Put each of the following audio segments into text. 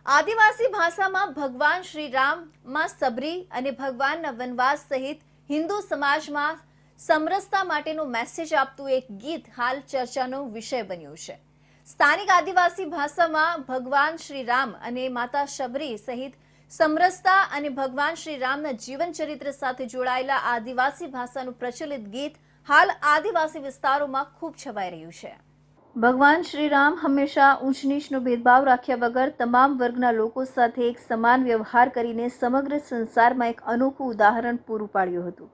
આદિવાસી ભાષામાં ભગવાન શ્રી રામ માં સબરી અને ભગવાનના વનવાસ સહિત હિન્દુ સમાજમાં સમરસતા માટેનો મેસેજ આપતું એક ગીત હાલ ચર્ચાનો વિષય બન્યું છે। સ્થાનિક આદિવાસી ભાષામાં ભગવાન શ્રી રામ અને માતા શબરી સહિત સમરસતા અને ભગવાન શ્રી રામના જીવન ચરિત્ર સાથે જોડાયેલા આદિવાસી ભાષાનું પ્રચલિત ગીત હાલ આદિવાસી વિસ્તારોમાં ખૂબ છવાઈ રહ્યું છે। ભગવાન શ્રી રામ હંમેશા ઊંચ નીચનો ભેદભાવ રાખ્યા વગર તમામ વર્ગના લોકો સાથે એક સમાન વ્યવહાર કરીને સમગ્ર સંસારમાં એક અનોખું ઉદાહરણ પૂરું પાડ્યું હતું।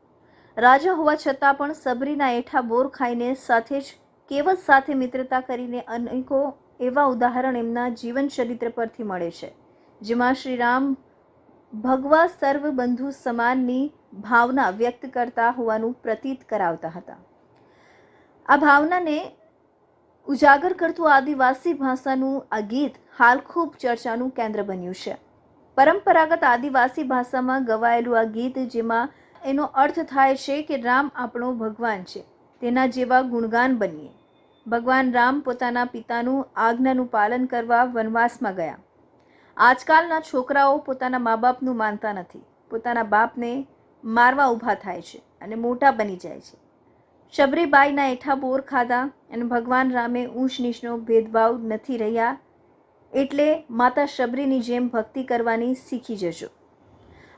રાજા હોવા છતાં પણ સબરીના એઠા બોર ખાઈને સાથે જ કેવત સાથે મિત્રતા કરીને અનેકો એવા ઉદાહરણ એમના જીવન ચરિત્ર પરથી મળે છે, જેમાં શ્રી રામ ભગવા સર્વ બંધુ સમાનની ભાવના વ્યક્ત કરતા હોવાનું પ્રતીત કરાવતા હતા। આ ભાવનાને ઉજાગર કરતું આદિવાસી ભાષાનું આ ગીત હાલ ખૂબ ચર્ચાનું કેન્દ્ર બન્યું છે। પરંપરાગત આદિવાસી ભાષામાં ગવાયેલું આ ગીત, જેમાં એનો અર્થ થાય છે કે રામ આપણો ભગવાન છે, તેના જેવા ગુણગાન બનીએ। ભગવાન રામ પોતાના પિતાનું આજ્ઞાનું પાલન કરવા વનવાસમાં ગયા। આજકાલના છોકરાઓ પોતાના મા બાપનું માનતા નથી, પોતાના બાપને મારવા ઊભા થાય છે અને મોટા બની જાય છે। શબરીબાઈના એઠા બોર ખાધા અને ભગવાન રામે ઊંચ નીચનો ભેદભાવ નથી રહ્યા, એટલે માતા શબરીની જેમ ભક્તિ કરવાની શીખી જજો।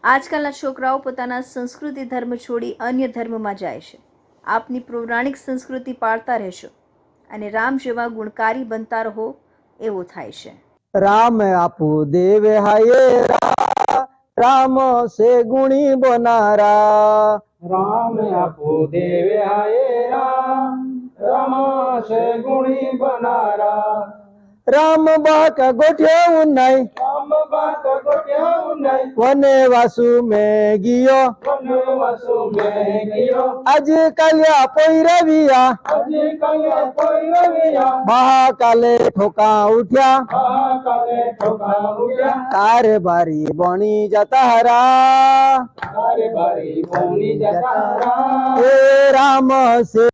આજકાલના છોકરાઓ પોતાના સંસ્કૃતિ ધર્મ છોડી અન્ય ધર્મમાં જાય છે। આપની પૌરાણિક સંસ્કૃતિ પાળતા રહેશો અને રામ જેવા ગુણકારી બનતા રહો, એવો થાય છે। राम आपू देवे हाये राम से गुणी बनारा। राम आपो देवे आए राम से गुणी बनारा। राम बाक गोठ्यो नहीं राम बात गोट्या नहीं वने वासु में गियो वनवासु में गियो। आज कल्या पोईरविया अजी कले कोई रविया महाकाले ठोका उठ्या काले ठोका उठ्या। तारे बारी बणी जता हरा। तारे बारी पौनी जतारा। ए राम से